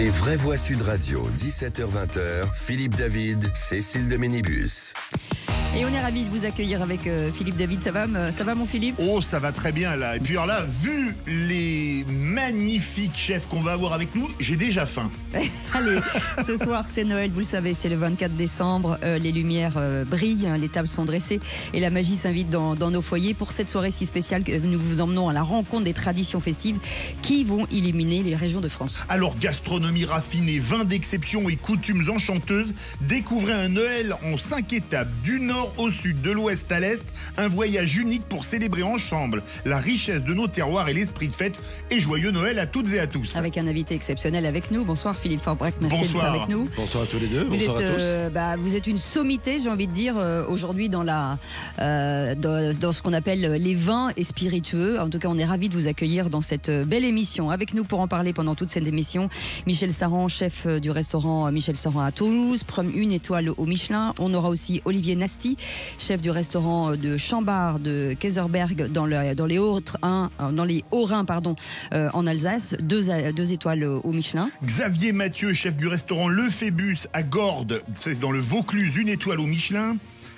Les vraies voix Sud Radio, 17h-20h, Philippe David, Cécile de Ménibus. Et on est ravis de vous accueillir avec Philippe David. Ça va mon Philippe? Oh, ça va très bien là. Et puis alors là, vu les magnifiques chefs qu'on va avoir avec nous, j'ai déjà faim. Allez, ce soir c'est Noël, vous le savez, c'est le 24 décembre. Les lumières brillent, les tables sont dressées et la magie s'invite dans nos foyers pour cette soirée si spéciale que nous vous emmenons à la rencontre des traditions festives qui vont illuminer les régions de France. Alors, gastronomie raffinée, vins d'exception et coutumes enchanteuses, découvrez un Noël en 5 étapes, du nord au sud, de l'ouest à l'est, un voyage unique pour célébrer ensemble la richesse de nos terroirs et l'esprit de fête. Et joyeux Noël à toutes et à tous. Avec un invité exceptionnel avec nous. Bonsoir Philippe Forbrac, merci d'être avec nous. Bonsoir à tous les deux, bonsoir à tous. Vous êtes une sommité, j'ai envie de dire, aujourd'hui dans ce qu'on appelle les vins et spiritueux. En tout cas, on est ravis de vous accueillir dans cette belle émission. Avec nous pour en parler pendant toute cette émission, Michel Saran, chef du restaurant Michel Saran à Toulouse, une étoile au Michelin. On aura aussi Olivier Nasty, chef du restaurant de Chambard de Kaiserberg dans les Hauts-Rhin, en Alsace, deux étoiles au Michelin. Xavier Mathieu, chef du restaurant Le Phébus à Gordes, c'est dans le Vaucluse, 1 étoile au Michelin.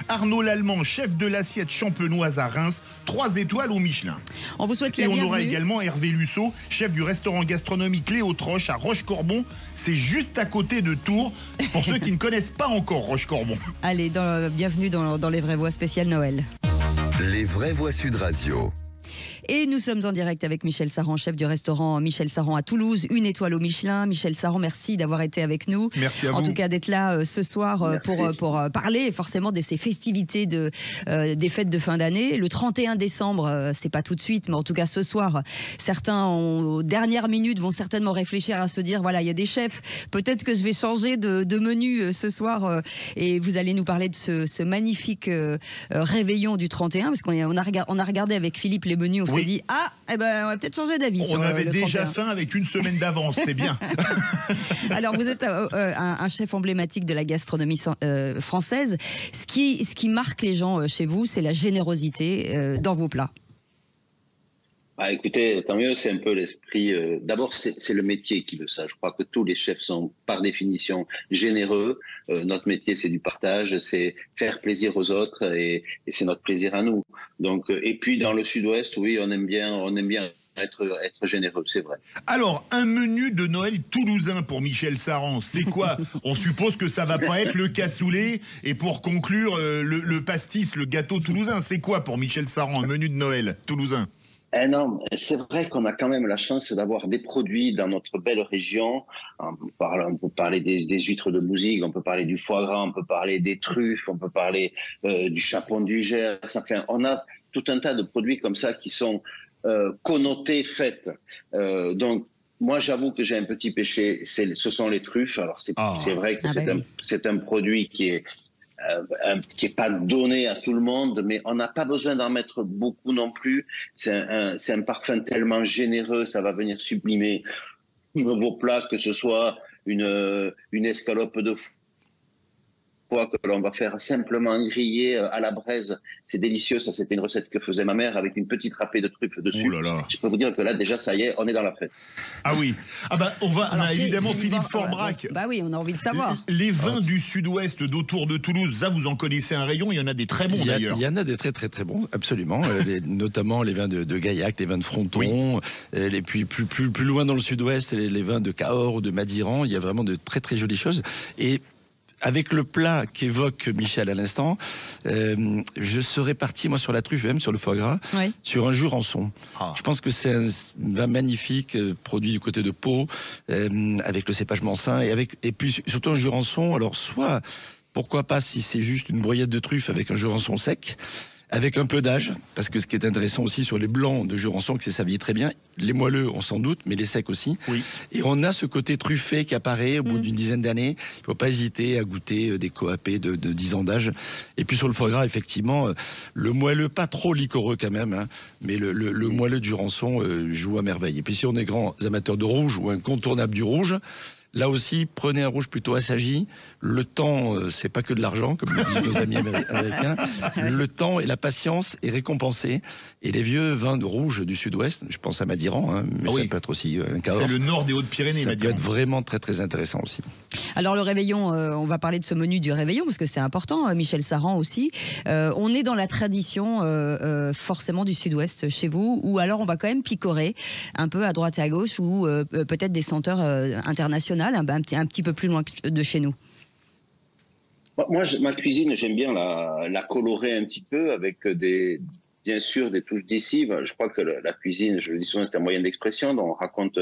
Arnaud Lallemand, chef de l'assiette champenoise à Reims, 3 étoiles au Michelin. On vous souhaite et la on bienvenue. aura également Hervé Lusso, chef du restaurant gastronomique Léo Troche à Rochecorbon. C'est juste à côté de Tours, pour ceux qui ne connaissent pas encore Rochecorbon. Allez, bienvenue dans les vraies voix spéciales Noël. Les vraies voix Sud Radio. Et nous sommes en direct avec Michel Saran, chef du restaurant Michel Saran à Toulouse, 1 étoile au Michelin. Michel Saran, merci d'avoir été avec nous. Merci à vous. En tout cas, d'être là ce soir pour parler forcément de ces festivités des fêtes de fin d'année. Le 31 décembre, c'est pas tout de suite, mais en tout cas ce soir, certains aux dernières minutes vont certainement réfléchir à se dire, voilà, il y a des chefs, peut-être que je vais changer de menu ce soir. Et vous allez nous parler de ce magnifique réveillon du 31, parce qu'on a regardé avec Philippe les menus, on s'est dit, on va peut-être changer d'avis. On avait déjà faim avec 1 semaine d'avance, c'est bien. Alors, vous êtes un chef emblématique de la gastronomie française. Ce qui marque les gens chez vous, c'est la générosité dans vos plats. Écoutez, tant mieux, c'est un peu l'esprit. D'abord, c'est le métier qui veut ça. Je crois que tous les chefs sont par définition généreux. Notre métier, c'est du partage, c'est faire plaisir aux autres et c'est notre plaisir à nous. Donc, et puis dans le Sud-Ouest, oui, on aime bien être généreux, c'est vrai. Alors, un menu de Noël toulousain pour Michel Saran, c'est quoi? On suppose que ça va pas être le cassoulet. Et pour conclure, le pastis, le gâteau toulousain, c'est quoi pour Michel Saran, un menu de Noël toulousain? Non, c'est vrai qu'on a quand même la chance d'avoir des produits dans notre belle région. On peut parler des huîtres de Bouzigues, on peut parler du foie gras, on peut parler des truffes, on peut parler du chapon du Gers. Enfin, on a tout un tas de produits comme ça qui sont connotés fêtes. Donc, moi, j'avoue que j'ai un petit péché, ce sont les truffes. Alors, c'est vrai que c'est un produit qui est pas donné à tout le monde, mais on n'a pas besoin d'en mettre beaucoup non plus. C'est un parfum tellement généreux, ça va venir sublimer vos plats, que ce soit une escalope de foie que l'on va faire simplement griller à la braise. C'est délicieux, ça c'était une recette que faisait ma mère avec une petite râpée de truffes dessus. Oh là là. Je peux vous dire que là déjà ça y est, on est dans la fête. Ah oui. On a évidemment Philippe Forbrac. Bah oui, on a envie de savoir. Les vins du Sud-Ouest, d'autour de Toulouse, ça vous en connaissez un rayon, il y en a des très bons d'ailleurs. Il y en a des très très très bons, absolument. Notamment les vins de Gaillac, les vins de Fronton, et puis plus loin dans le Sud-Ouest, les vins de Cahors ou de Madiran. Il y a vraiment de très très jolies choses. Et avec le plat qu'évoque Michel à l'instant, je serais parti, moi, sur la truffe, même sur le foie gras, sur un jurançon. Je pense que c'est un vin magnifique, produit du côté de Pau, avec le cépage Mansin, et puis surtout un jurançon. Alors, soit, pourquoi pas, si c'est juste une broyette de truffe avec un jurançon sec, avec un peu d'âge, parce que ce qui est intéressant aussi sur les blancs de jurançon, que ça vieillit très bien, les moelleux on s'en doute, mais les secs aussi. Oui. Et on a ce côté truffé qui apparaît au bout d'une dizaine d'années. Il ne faut pas hésiter à goûter des coapés de 10 ans d'âge. Et puis sur le foie gras, effectivement, le moelleux, pas trop liquoreux quand même, hein, mais le moelleux de jurançon joue à merveille. Et puis si on est grands amateurs de rouge ou incontournable du rouge, Là aussi, prenez un rouge plutôt assagi. Le temps, c'est pas que de l'argent, comme le disent nos amis américains. Le temps et la patience est récompensé. Et les vieux vins de rouge du sud-ouest, je pense à Madiran, hein, mais ça peut être aussi un Cahors. C'est le nord des Hautes-Pyrénées, Ça Madiran. peut être vraiment très très intéressant aussi. Alors le réveillon, on va parler de ce menu du réveillon parce que c'est important, Michel Saran aussi. On est dans la tradition forcément du sud-ouest chez vous, ou alors on va quand même picorer un peu à droite et à gauche, ou peut-être des senteurs internationales, un petit peu plus loin de chez nous. Moi, ma cuisine, j'aime bien la colorer un petit peu avec bien sûr des touches d'ici. Je crois que la cuisine, je le dis souvent, c'est un moyen d'expression. On raconte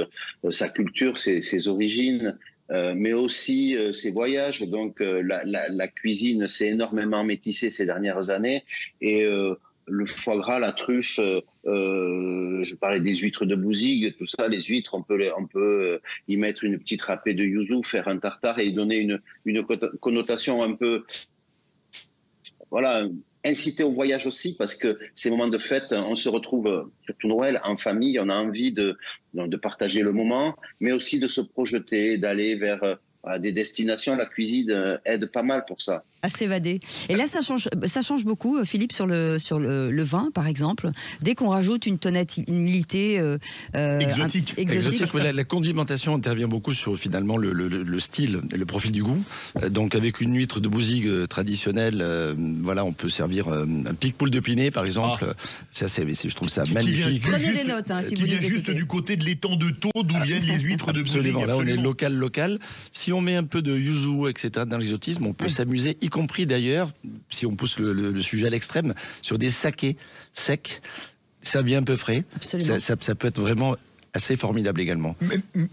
sa culture, ses origines, mais aussi ses voyages. Donc la cuisine s'est énormément métissée ces dernières années. Et le foie gras, la truffe, je parlais des huîtres de Bouzigues, tout ça, les huîtres, on peut y mettre une petite râpée de yuzu, faire un tartare et y donner une connotation un peu, voilà, inciter au voyage aussi, parce que ces moments de fête, on se retrouve, surtout Noël, en famille, on a envie de partager le moment, mais aussi de se projeter, d'aller vers des destinations. La cuisine aide pas mal pour ça. À s'évader. Et là, ça change beaucoup, Philippe, sur le vin, par exemple. Dès qu'on rajoute une tonalité exotique. La condimentation intervient beaucoup sur finalement le style et le profil du goût. Donc avec une huître de Bouzigues traditionnelle, voilà, on peut servir un pic-poule de Pinet, par exemple. Ça, je trouve ça magnifique. Prenez des notes, si vous nous écoutez. Juste du côté de l'étang de Thau, d'où viennent les huîtres de Bouzigues. Absolument. Là, on est local. Si on met un peu de yuzu, etc., dans l'exotisme, on peut s'amuser, y compris d'ailleurs, si on pousse le sujet à l'extrême, sur des sakés secs, servis un peu frais. Ça peut être vraiment assez formidable également.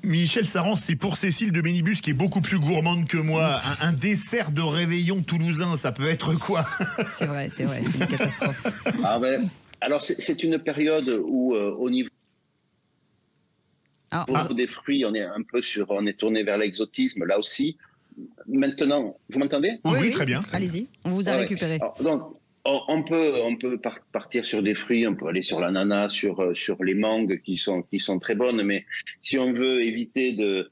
Michel Saran, c'est pour Cécile de Ménibus, qui est beaucoup plus gourmande que moi. Un dessert de réveillon toulousain, ça peut être quoi? C'est vrai, c'est une catastrophe. Alors c'est une période où au niveau des fruits, on est tourné vers l'exotisme, là aussi. Maintenant, vous m'entendez? Oui, très bien. Allez-y, on vous a récupéré. Alors, donc, on peut partir sur des fruits, on peut aller sur l'ananas, sur les mangues qui sont très bonnes, mais si on veut éviter d'être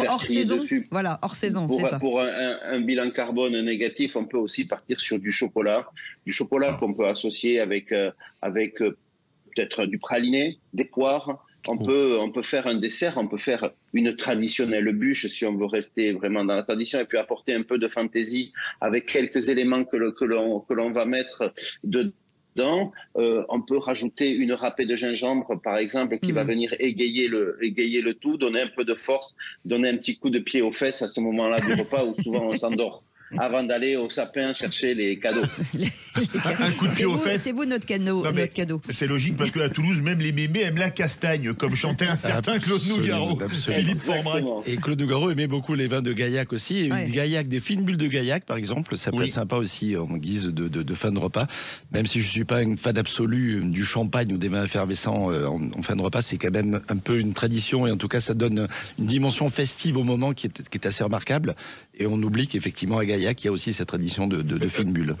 hors saison, voilà, hors saison, c'est ça. Pour un bilan carbone négatif, on peut aussi partir sur du chocolat qu'on peut associer avec peut-être du praliné, des poires. On peut faire un dessert, on peut faire une traditionnelle bûche si on veut rester vraiment dans la tradition, et puis apporter un peu de fantaisie avec quelques éléments que l'on va mettre dedans. On peut rajouter une râpée de gingembre, par exemple, qui va venir égayer le tout, donner un peu de force, donner un petit coup de pied aux fesses à ce moment-là du repas où souvent on s'endort avant d'aller au sapin chercher les cadeaux. Un coup de pied aux fesses. C'est vous notre cadeau. C'est logique, parce qu'à Toulouse, même les bébés aiment la castagne, comme chantait un certain Claude Nougaro, Philippe Forbrac. Et Claude Nougaro aimait beaucoup les vins de Gaillac aussi. Et des fines bulles de Gaillac, par exemple, ça peut être sympa aussi en guise de fin de repas. Même si je ne suis pas un fan absolu du champagne ou des vins effervescents en fin de repas, c'est quand même un peu une tradition, et en tout cas ça donne une dimension festive au moment qui est assez remarquable. Et on oublie qu'effectivement à Gaillac, il y a aussi cette tradition de fines bulles.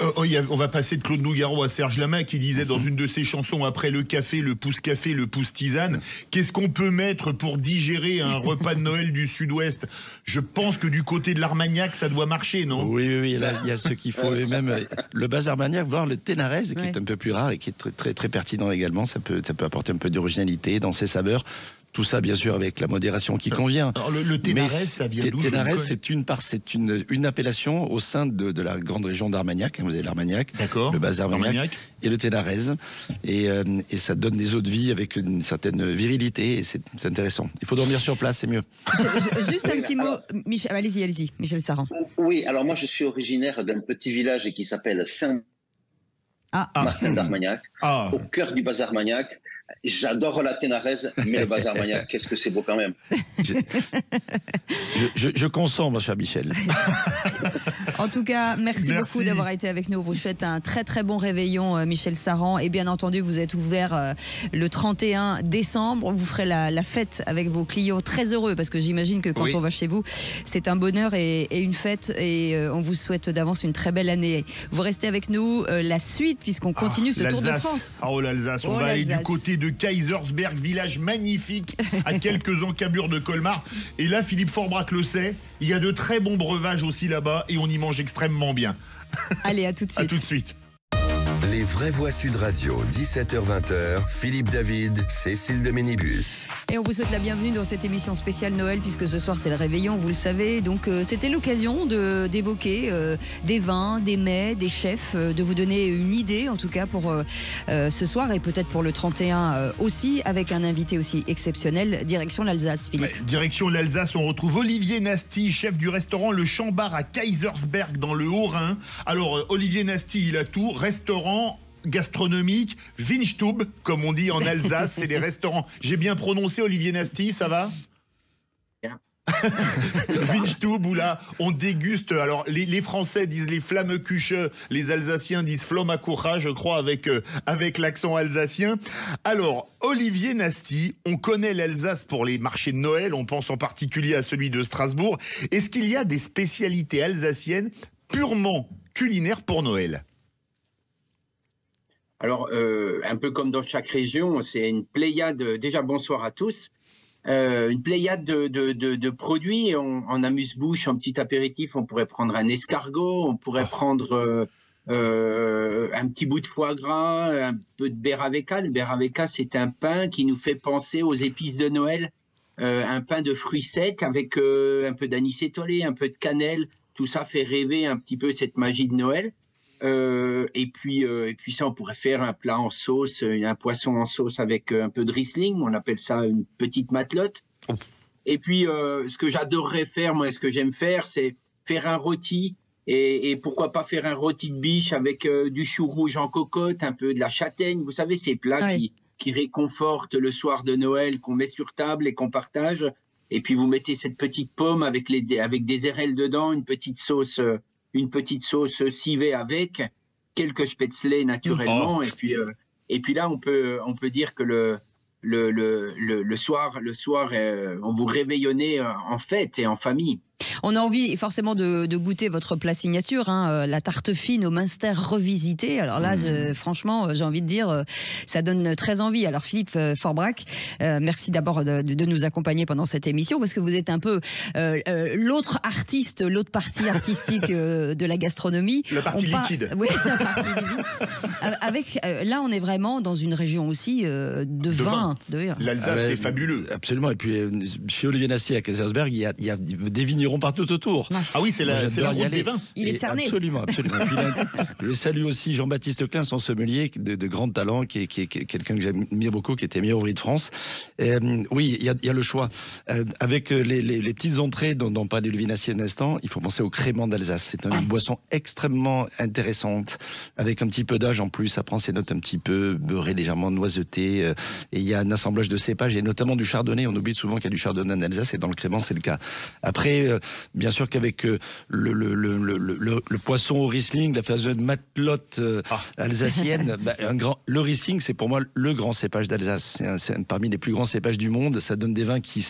On va passer de Claude Nougaro à Serge Lama, qui disait dans une de ses chansons, après le café, le pouce tisane. Qu'est-ce qu'on peut mettre pour digérer un repas de Noël du Sud-Ouest? Je pense que du côté de l'Armagnac, ça doit marcher, non? Oui, là, il y a ce qu'il faut, et même le bas Armagnac, voire le Ténarès, qui est un peu plus rare et qui est très, très, très pertinent également. Ça peut apporter un peu d'originalité dans ses saveurs. Tout ça, bien sûr, avec la modération qui convient. Alors, le Ténarès, ça vient d'où? Ténarès, c'est une appellation au sein de la grande région d'Armagnac. Vous avez l'Armagnac, le bas Armagnac et le Ténarès. Et ça donne des eaux de vie avec une certaine virilité, et c'est intéressant. Il faut dormir sur place, c'est mieux. Juste un petit mot. Michel, allez-y, Michel Saran. Oui, alors moi, je suis originaire d'un petit village qui s'appelle Saint-Martin d'Armagnac, au cœur du bas Armagnac. J'adore la Ténarès, mais le bas Armagnac, qu'est-ce que c'est beau quand même. Je consens, mon cher Michel. En tout cas, merci beaucoup d'avoir été avec nous. Vous souhaite un très très bon réveillon, Michel Saran. Et bien entendu, vous êtes ouvert le 31 décembre. Vous ferez la fête avec vos clients, très heureux, parce que j'imagine que quand on va chez vous, c'est un bonheur et une fête. Et on vous souhaite d'avance une très belle année. Vous restez avec nous, la suite, puisqu'on continue ce Tour de France. Oh, l'Alsace, on va aller du côté de Kaisersberg, village magnifique à quelques encablures de Colmar. Et là, Philippe Forbrac le sait, il y a de très bons breuvages aussi là-bas et on y mange extrêmement bien. Allez, à tout de suite. À tout de suite. Les vraies voix Sud Radio, 17h-20h, Philippe David, Cécile de Ménibus. Et on vous souhaite la bienvenue dans cette émission spéciale Noël, puisque ce soir c'est le réveillon, vous le savez. Donc c'était l'occasion d'évoquer des vins, des mets, des chefs, de vous donner une idée en tout cas pour ce soir et peut-être pour le 31 aussi, avec un invité aussi exceptionnel. Direction l'Alsace, Philippe. Ouais, direction l'Alsace, on retrouve Olivier Nasty, chef du restaurant Le Champ-Bar à Kaisersberg dans le Haut-Rhin. Alors Olivier Nasty, il a tout, restaurant gastronomique, Weinstube, comme on dit en Alsace, c'est les restaurants. J'ai bien prononcé, Olivier Nasty, ça va? Weinstube, où là on déguste, alors les Français disent les Flammekuche, les Alsaciens disent Flommakucha, je crois, avec l'accent alsacien. Alors Olivier Nasty, on connaît l'Alsace pour les marchés de Noël, on pense en particulier à celui de Strasbourg. Est-ce qu'il y a des spécialités alsaciennes purement culinaires pour Noël? Alors, un peu comme dans chaque région, c'est une pléiade, déjà bonsoir à tous, une pléiade de produits en amuse-bouche, en petit apéritif. On pourrait prendre un escargot, on pourrait prendre un petit bout de foie gras, un peu de beraveka. Le beraveka, c'est un pain qui nous fait penser aux épices de Noël, un pain de fruits secs avec un peu d'anis étoilé, un peu de cannelle. Tout ça fait rêver un petit peu cette magie de Noël. Et puis ça, on pourrait faire un plat en sauce, un poisson en sauce avec un peu de Riesling, on appelle ça une petite matelote. Et puis ce que j'adorerais faire, moi, ce que j'aime faire, c'est faire un rôti, et pourquoi pas faire un rôti de biche avec du chou rouge en cocotte, un peu de la châtaigne, vous savez, ces plats qui réconfortent le soir de Noël, qu'on met sur table et qu'on partage. Et puis vous mettez cette petite pomme avec des érelles dedans, une petite sauce civée avec, quelques spätzle naturellement, et puis là on peut dire que le soir on vous réveillonnez en fête et en famille. On a envie forcément de goûter votre plat signature, la tarte fine au Münster revisité. Alors là, franchement, j'ai envie de dire, ça donne très envie. Alors Philippe Forbrac, merci d'abord de nous accompagner pendant cette émission, parce que vous êtes un peu l'autre partie artistique de la gastronomie. La partie liquide. Oui, la partie liquide. Là, on est vraiment dans une région aussi de vin. L'Alsace, c'est fabuleux. Absolument. Et puis, chez Olivier Nasty à Kaisersberg, il y a des vignerons partout autour. Ah oui, c'est la route des vins. Il est cerné. Absolument. Et puis je salue aussi Jean-Baptiste Klein, son sommelier de grand talent, qui est quelqu'un que j'admire beaucoup, qui était meilleur ouvrier de France. Oui, il y a le choix. Avec les petites entrées dont parlait Olivier Nasty un instant, il faut penser au crément d'Alsace. C'est une boisson extrêmement intéressante, avec un petit peu d'âge en plus. Ça prend ses notes un petit peu beurrées, légèrement noiseuté. Et il y a un assemblage de cépages, et notamment du chardonnay. On oublie souvent qu'il y a du chardonnay en Alsace, et dans le crément, c'est le cas. Après, bien sûr qu'avec le poisson au Riesling, la fameuse matelote alsacienne, le Riesling, c'est pour moi le grand cépage d'Alsace. C'est parmi les plus grands cépages du monde. Ça donne des vins qui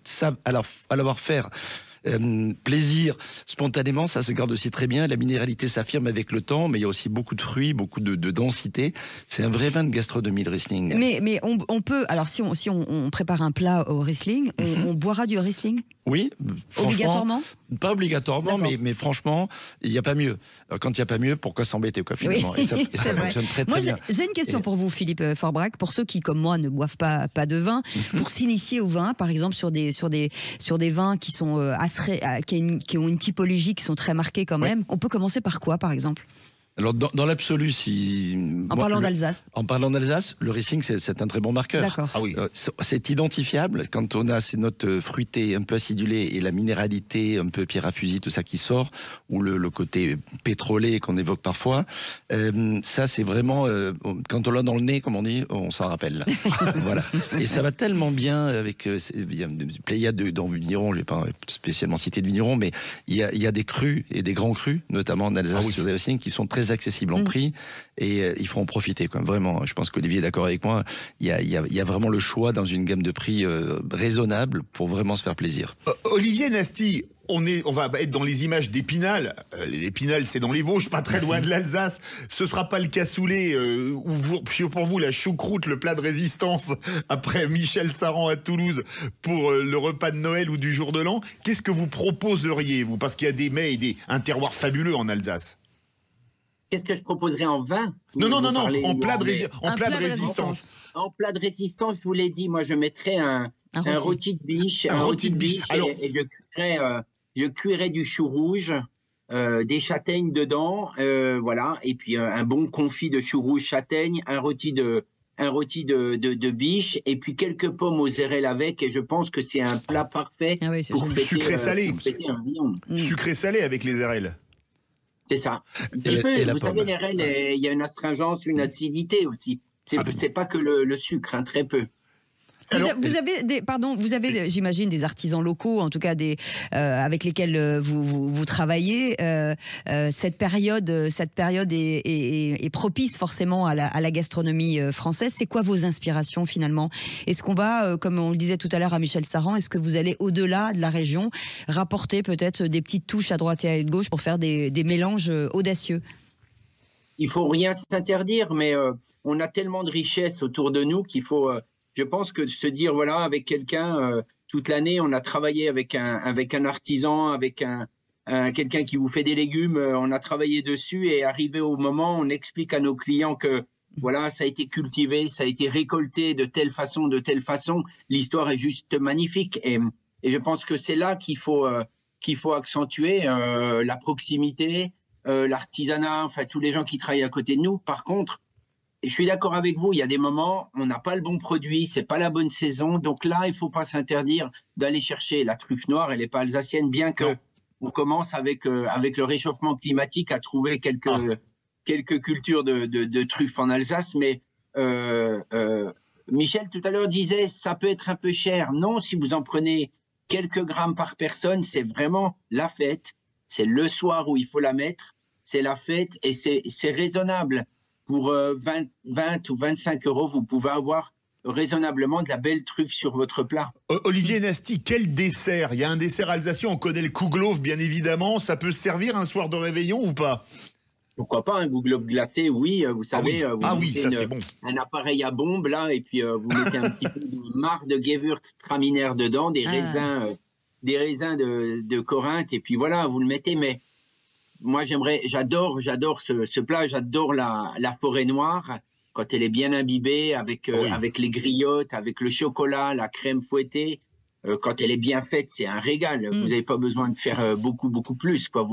savent à l'avoir faire. Plaisir spontanément, ça se garde aussi très bien. La minéralité s'affirme avec le temps, mais il y a aussi beaucoup de fruits, beaucoup de densité. C'est un vrai vin de gastronomie, le Riesling. Mais on peut, alors si on prépare un plat au Riesling, on boira du Riesling? Oui, obligatoirement? Pas obligatoirement, mais franchement, il n'y a pas mieux. Alors, quand il n'y a pas mieux, pourquoi s'embêter, quoi, finalement? Oui, et ça fonctionne très, très bien. J'ai une question pour vous, Philippe Forbrac, pour ceux qui, comme moi, ne boivent pas de vin, pour s'initier au vin, par exemple, sur des vins qui sont qui ont une typologie, qui sont très marquées quand même. On peut commencer par quoi, par exemple? Alors, dans l'absolu, En parlant d'Alsace, le Riesling, c'est un très bon marqueur. D'accord. Ah oui. C'est identifiable quand on a ces notes fruitées, un peu acidulées, et la minéralité, un peu pierre à fusil, tout ça qui sort, ou le côté pétrolé qu'on évoque parfois. Ça, c'est vraiment, quand on l'a dans le nez, comme on dit, on s'en rappelle. Voilà. Et ça va tellement bien avec, il y a une pléiade dans vignerons, je ne vais pas spécialement citer de vignerons, mais il y a des crus et des grands crus, notamment en Alsace, sur des Riesling, qui sont très très accessible en prix et il faut en profiter, quoi. Vraiment, je pense qu'Olivier est d'accord avec moi. Il y a vraiment le choix dans une gamme de prix raisonnable pour vraiment se faire plaisir. Olivier Nasty, on va être dans les images d'Épinal. L'Épinal, c'est dans les Vosges, pas très loin de l'Alsace. Ce sera pas le cassoulet pour vous la choucroute, le plat de résistance après Michel Saran à Toulouse pour le repas de Noël ou du jour de l'an. Qu'est-ce que vous proposeriez, vous? Parce qu'il y a des mets et un terroir fabuleux en Alsace. Qu'est-ce que je proposerais en vin? Non, en plat de résistance. En plat de résistance, je vous l'ai dit, moi je mettrais un rôti de biche. Un rôti de biche. Alors... Et je cuirais du chou rouge, des châtaignes dedans, voilà. Et puis un bon confit de chou rouge châtaigne, un rôti de biche, et puis quelques pommes aux érelles avec. Et je pense que c'est un plat parfait pour fêter, sucré-salé. Un viand. Sucré-salé avec les érelles. C'est ça. Un petit peu, vous savez, l'érelle, il y a une astringence, une acidité aussi. C'est pas que le sucre, hein, très peu. Vous avez, j'imagine, des artisans locaux, en tout cas avec lesquels vous travaillez. Cette période est propice forcément à la gastronomie française. C'est quoi vos inspirations finalement? Est-ce qu'on va, comme on le disait tout à l'heure à Michel Saran, est-ce que vous allez au-delà de la région rapporter peut-être des petites touches à droite et à gauche pour faire des mélanges audacieux? Il faut rien s'interdire, mais on a tellement de richesses autour de nous qu'il faut... je pense que de se dire, voilà, avec quelqu'un, toute l'année, on a travaillé avec un artisan, avec quelqu'un qui vous fait des légumes, on a travaillé dessus et arrivé au moment, on explique à nos clients que, voilà, ça a été cultivé, ça a été récolté de telle façon, l'histoire est juste magnifique. Et je pense que c'est là qu'il faut accentuer la proximité, l'artisanat, enfin, tous les gens qui travaillent à côté de nous. Par contre, je suis d'accord avec vous, il y a des moments, on n'a pas le bon produit, c'est pas la bonne saison, donc là, il faut pas s'interdire d'aller chercher la truffe noire, elle n'est pas alsacienne, bien que on commence avec le réchauffement climatique à trouver quelques cultures de truffes en Alsace, mais Michel tout à l'heure disait, ça peut être un peu cher. Non, si vous en prenez quelques grammes par personne, c'est vraiment la fête, c'est le soir où il faut la mettre, c'est la fête et c'est raisonnable. Pour 20 ou 25 euros, vous pouvez avoir raisonnablement de la belle truffe sur votre plat. Olivier Nasty, quel dessert? Il y a un dessert alsacien, on connaît le Kuhglof, bien évidemment. Ça peut se servir un soir de réveillon ou pas? Pourquoi pas, un Kuhglof glacé, oui. Vous savez, c'est bon. Un appareil à bombe, là, et puis vous mettez un petit peu de marc de Gewürztraminer dedans, des raisins de Corinthe, et puis voilà, vous le mettez, mais... Moi, j'adore ce plat, j'adore la forêt noire, quand elle est bien imbibée, avec les griottes, avec le chocolat, la crème fouettée. Quand elle est bien faite, c'est un régal. Vous n'avez pas besoin de faire beaucoup plus, quoi.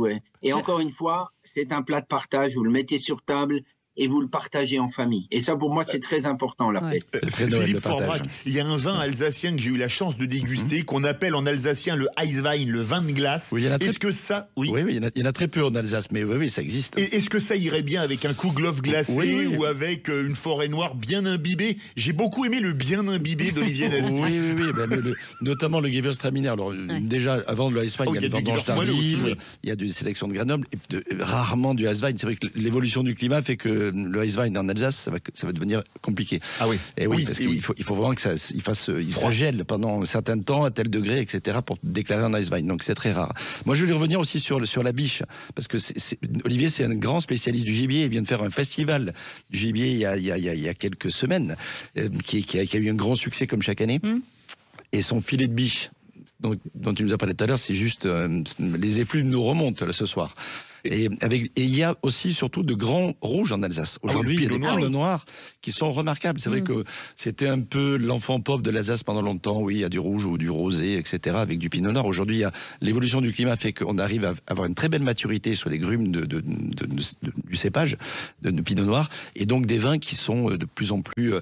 Et encore une fois, c'est un plat de partage, vous le mettez sur table et vous le partagez en famille. Et ça, pour moi, c'est très important, la fête. Philippe Forbrac, il y a un vin alsacien que j'ai eu la chance de déguster, qu'on appelle en alsacien le Eiswein, le vin de glace. Oui, est-ce que ça... Oui, il y en a très peu en Alsace, mais oui, ça existe. Et est-ce que ça irait bien avec un Kuhglof glacé ou avec une forêt noire bien imbibée? J'ai beaucoup aimé le bien imbibé d'Olivier Nasty. Oui. Notamment le Gewürztraminer. Alors, déjà, avant le Eiswein, il y a des vendanges tardives, il y a des sélections de Grenoble, et rarement du Eiswein. C'est vrai que l'évolution du climat fait que le Eiswein en Alsace, ça va devenir compliqué. Ah oui. Et parce qu'il faut vraiment que ça gèle pendant un certain temps, à tel degré, etc., pour déclarer un Eiswein. Donc c'est très rare. Moi, je voulais revenir aussi sur la biche, parce que Olivier, c'est un grand spécialiste du gibier. Il vient de faire un festival du gibier il y a quelques semaines, qui a eu un grand succès comme chaque année. Et son filet de biche, dont tu nous as parlé tout à l'heure, c'est juste les effluves nous remontent là, ce soir. Et il y a aussi surtout de grands rouges en Alsace. Aujourd'hui, il y a des pinots noirs qui sont remarquables. C'est vrai que c'était un peu l'enfant pauvre de l'Alsace pendant longtemps. Oui, il y a du rouge ou du rosé, etc., avec du pinot noir. Aujourd'hui, l'évolution du climat fait qu'on arrive à avoir une très belle maturité sur les grumes du cépage de pinot noir, et donc des vins qui sont de plus en plus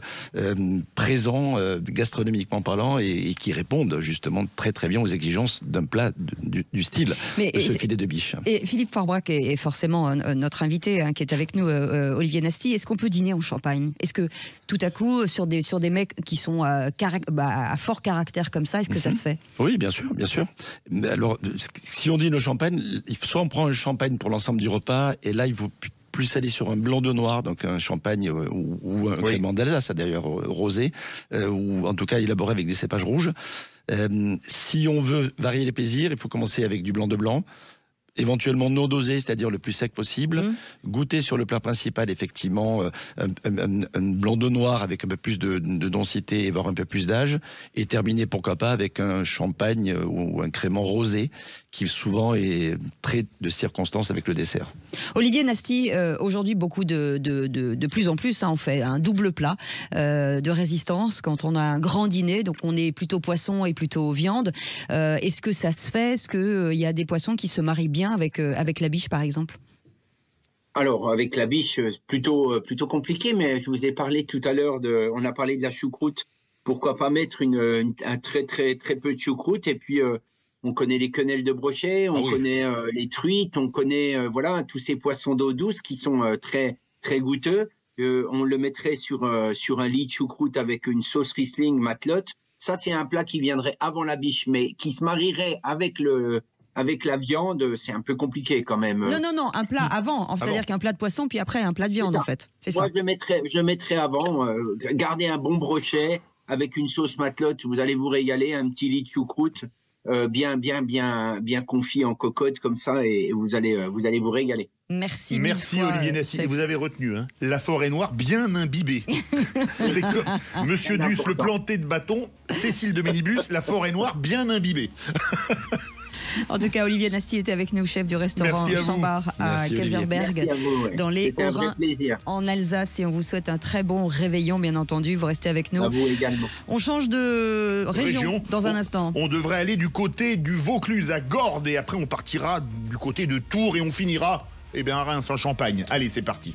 présents gastronomiquement parlant et qui répondent justement très très bien aux exigences d'un plat du style de ce filet de biche. Et Philippe Forbrac est forcément notre invité qui est avec nous, Olivier Nasty. Est-ce qu'on peut dîner en Champagne? Est-ce que tout à coup, sur des mecs qui sont à fort caractère comme ça, est-ce que ça se fait? Oui, bien sûr. Alors, si on dîne au Champagne, soit on prend un champagne pour l'ensemble du repas, et là, il vaut plus salé sur un blanc de noir, donc un champagne ou un crément d'Alsace, d'ailleurs rosé, ou en tout cas élaboré avec des cépages rouges. Si on veut varier les plaisirs, il faut commencer avec du blanc de blanc, éventuellement non dosé, c'est-à-dire le plus sec possible. Goûter sur le plat principal, effectivement, un blanc de noir avec un peu plus de densité et voire un peu plus d'âge. Et terminer, pourquoi pas, avec un champagne ou un crément rosé qui souvent est très de circonstance avec le dessert. Olivier Nasty, aujourd'hui, beaucoup de plus en plus, on fait un double plat de résistance quand on a un grand dîner, donc on est plutôt poisson et plutôt viande. Est-ce que ça se fait? Est-ce qu'il y a des poissons qui se marient bien avec la biche, par exemple? Alors, avec la biche, plutôt compliqué, mais je vous ai parlé tout à l'heure, on a parlé de la choucroute. Pourquoi pas mettre un très peu de choucroute, et puis on connaît les quenelles de brochet, on connaît les truites, on connaît voilà, tous ces poissons d'eau douce qui sont très goûteux. On le mettrait sur un lit de choucroute avec une sauce Riesling matelote. Ça, c'est un plat qui viendrait avant la biche, mais qui se marierait avec la viande. C'est un peu compliqué quand même. Non, un plat avant. C'est-à-dire qu'un plat de poisson, puis après un plat de viande, en fait. C'est Moi, ça. je mettrais avant, garder un bon brochet avec une sauce matelote. Vous allez vous régaler, un petit lit de choucroute. Bien confit en cocotte comme ça, et vous allez vous régaler. Merci Olivier Nasty. Vous avez retenu, hein, la forêt noire bien imbibée. C'est comme Monsieur Duss, le planté de bâton, Cécile de Ménibus, la forêt noire bien imbibée. En tout cas, Olivier Nasty était avec nous, chef du restaurant Chambard à Kaiserberg, dans les Haut-Rhin, en Alsace, et on vous souhaite un très bon réveillon, bien entendu. Vous restez avec nous. À vous également. On change de région dans un instant. On devrait aller du côté du Vaucluse, à Gordes, et après on partira du côté de Tours, et on finira à Reims en Champagne. Allez, c'est parti.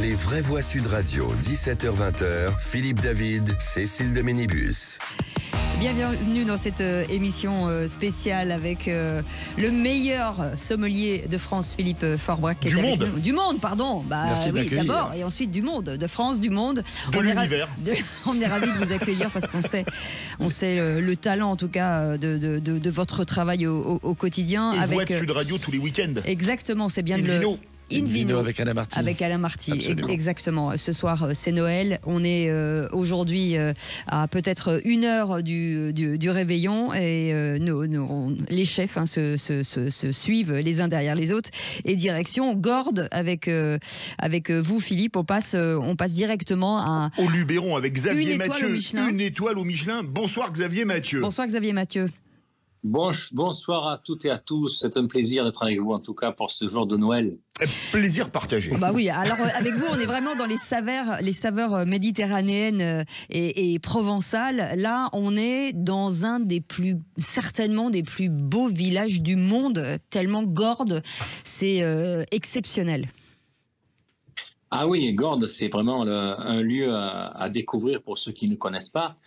Les vraies voix Sud Radio, 17h-20h, Philippe David, Cécile de Ménibus. Bienvenue dans cette émission spéciale avec le meilleur sommelier de France, Philippe Forbach, qui est avec nous. Du monde, pardon. Merci d'abord, et ensuite du monde, de France, du monde. De l'univers. On est ravis de vous accueillir parce qu'on sait le talent, en tout cas, de votre travail au quotidien. Et avec voix de Sud Radio tous les week-ends. Exactement, c'est bien de le... In vino avec Alain Marty. Avec Alain Marty, Absolument. exactement. Ce soir, c'est Noël. On est aujourd'hui à peut-être 1 heure du réveillon, et les chefs se suivent les uns derrière les autres. Et direction Gordes avec vous, Philippe. On passe directement au Luberon avec Xavier Mathieu. Une étoile au Michelin. Bonsoir Xavier Mathieu. Bonsoir Xavier Mathieu. Bonsoir à toutes et à tous. C'est un plaisir d'être avec vous, en tout cas, pour ce jour de Noël. Plaisir partagé. Bah oui, alors avec vous, on est vraiment dans les saveurs méditerranéennes et provençales. Là, on est dans certainement des plus beaux villages du monde, tellement Gordes, c'est exceptionnel. Ah oui, Gordes, c'est vraiment un lieu à découvrir pour ceux qui ne connaissent pas.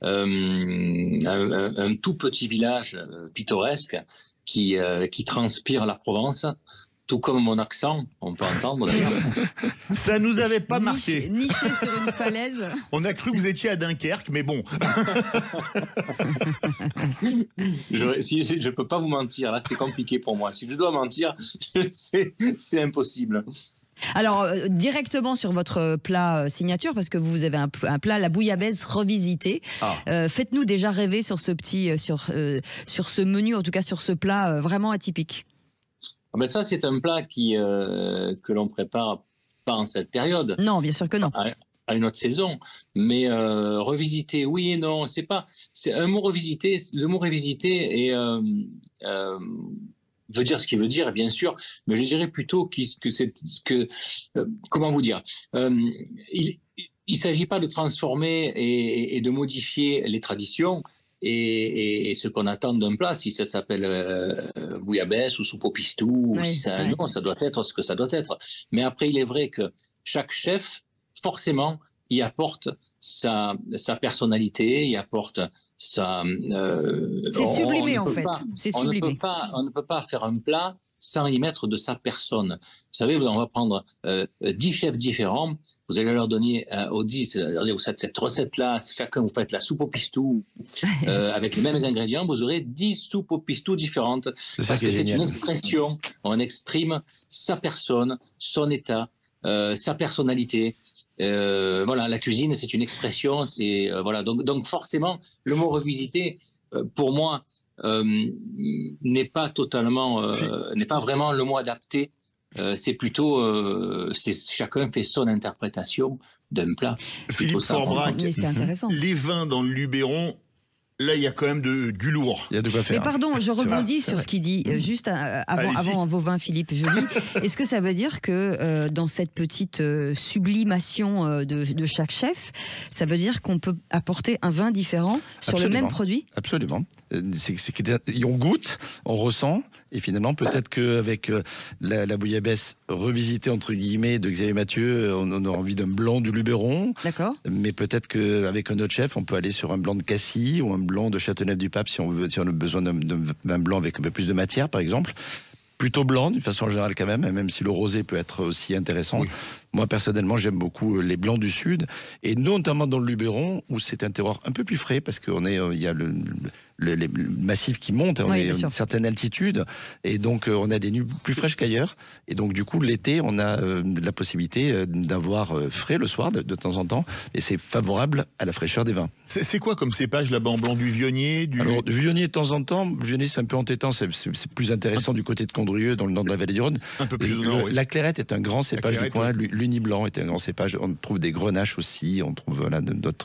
Un tout petit village pittoresque qui transpire la Provence, tout comme mon accent, on peut entendre d'ailleurs. Ça nous avait pas marqué. Niché sur une falaise. On a cru que vous étiez à Dunkerque, mais bon. Je peux pas vous mentir, là c'est compliqué pour moi. Si je dois mentir, c'est impossible. Alors, directement sur votre plat signature, parce que vous avez un plat, la bouillabaisse revisitée. Faites-nous déjà rêver sur ce sur ce menu, en tout cas sur ce plat vraiment atypique. Ben ça, c'est un plat que l'on prépare pas en cette période. Non, bien sûr que non. À une autre saison, mais revisiter, oui et non, c'est un mot revisité. Le mot revisité veut dire ce qu'il veut dire, bien sûr, mais je dirais plutôt comment vous dire, il s'agit pas de transformer et de modifier les traditions et ce qu'on attend d'un plat, si ça s'appelle bouillabaisse ou soupe au pistou, non, ça doit être ce que ça doit être. Mais après, il est vrai que chaque chef, forcément, y apporte sa personnalité, y apporte sa... c'est sublimé en fait. C'est sublimé. On ne peut pas faire un plat sans y mettre de sa personne. Vous savez, on va prendre 10 chefs différents, vous allez leur donner aux 10, vous faites cette recette-là, chacun vous faites la soupe au pistou avec les mêmes ingrédients, vous aurez 10 soupes au pistou différentes. Parce que c'est une expression, on exprime sa personne, son état, sa personnalité. Voilà, la cuisine, c'est une expression, voilà. Donc forcément, le mot revisiter, pour moi, n'est pas vraiment le mot adapté. C'est plutôt, chacun fait son interprétation d'un plat. Philippe Forbrac, mais c'est intéressant. Les vins dans le Luberon, là, il y a quand même du lourd. Il y a de quoi faire. Mais pardon, je rebondis sur ce qu'il dit. Juste avant vos vins, Philippe, je dis, est-ce que ça veut dire que dans cette petite sublimation de chaque chef, ça veut dire qu'on peut apporter un vin différent sur le même produit ? Absolument. On goûte, on ressent, et finalement, peut-être qu'avec la bouillabaisse revisitée, entre guillemets, de Xavier Mathieu, on a envie d'un blanc du Luberon. D'accord. Mais peut-être qu'avec un autre chef, on peut aller sur un blanc de Cassis ou un blanc de Châteauneuf-du-Pape si on a besoin d'un vin blanc avec un peu plus de matière, par exemple. Plutôt blanc, d'une façon générale quand même si le rosé peut être aussi intéressant. Oui. Moi, personnellement, j'aime beaucoup les blancs du Sud, et notamment dans le Luberon, où c'est un terroir un peu plus frais, parce il y a le massif qui monte, on est à une certaine altitude, et donc on a des nuits plus fraîches qu'ailleurs, et donc du coup, l'été, on a la possibilité d'avoir frais le soir, de temps en temps, et c'est favorable à la fraîcheur des vins. C'est quoi comme cépage là-bas en blanc? Du Viognier Alors, du Viognier de temps en temps, le Viognier c'est un peu entêtant, c'est plus intéressant du côté de Condrieu, dans le nord de la vallée du Rhône. Un peu plus au nord, oui. La Clairette est un grand cépage du coin, l'Uni Blanc est un grand cépage, on trouve des Grenaches aussi, on trouve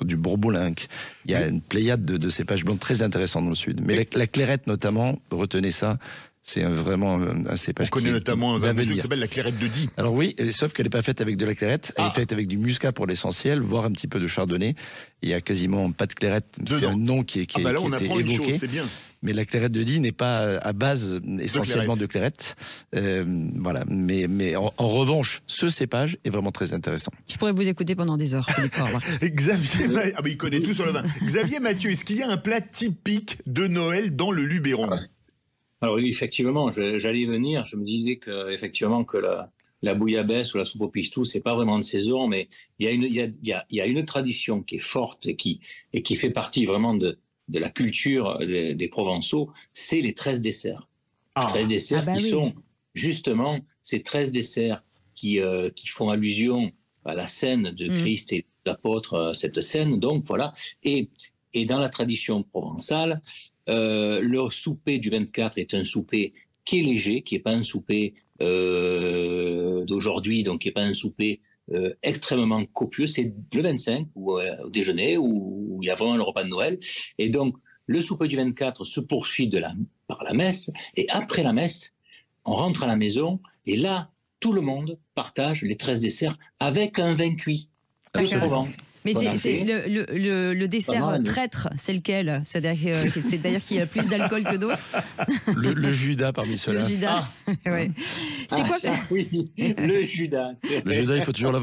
du Bourboulinque, il y a une pléiade de cépages blancs très intéressants dans le sud. Mais la Clairette notamment, retenez ça, c'est vraiment un cépage. On connaît notamment un vin qui s'appelle la Clairette de Die. Alors oui, sauf qu'elle n'est pas faite avec de la Clairette, elle est faite avec du muscat pour l'essentiel, voire un petit peu de chardonnay. Il y a quasiment pas de Clairette, c'est un nom qui est là, on été apprend évoqué. une chose, c'est bien. Mais la Clairette de Die n'est pas à base essentiellement de Clairette. Voilà. Mais en revanche, ce cépage est vraiment très intéressant. Je pourrais vous écouter pendant des heures, Philippe Forbrac. Xavier, il connaît tout sur le vin. Xavier Mathieu, est-ce qu'il y a un plat typique de Noël dans le Luberon? Alors oui, effectivement, j'allais y venir. Je me disais que la bouillabaisse ou la soupe au pistou, c'est pas vraiment de saison, mais il y a une tradition qui est forte et qui fait partie vraiment de la culture des Provençaux, c'est les 13 desserts. Les 13 desserts sont justement ces 13 desserts qui font allusion à la scène de Christ et des apôtres, cette scène, donc voilà. Et dans la tradition provençale, le souper du 24 est un souper qui est léger, qui n'est pas un souper d'aujourd'hui, donc qui n'est pas un souper extrêmement copieux. C'est le 25 ou au déjeuner où il y a vraiment le repas de Noël. Et donc, le souper du 24 se poursuit par la messe. Et après la messe, on rentre à la maison et là, tout le monde partage les 13 desserts avec un vin cuit de Provence. Mais voilà, c'est le dessert traître, c'est lequel? C'est-à-dire qu'il y a plus d'alcool que d'autres? Le Judas parmi ceux-là. Le Judas, ouais. C'est quoi oui, le Judas. Le Judas, il faut toujours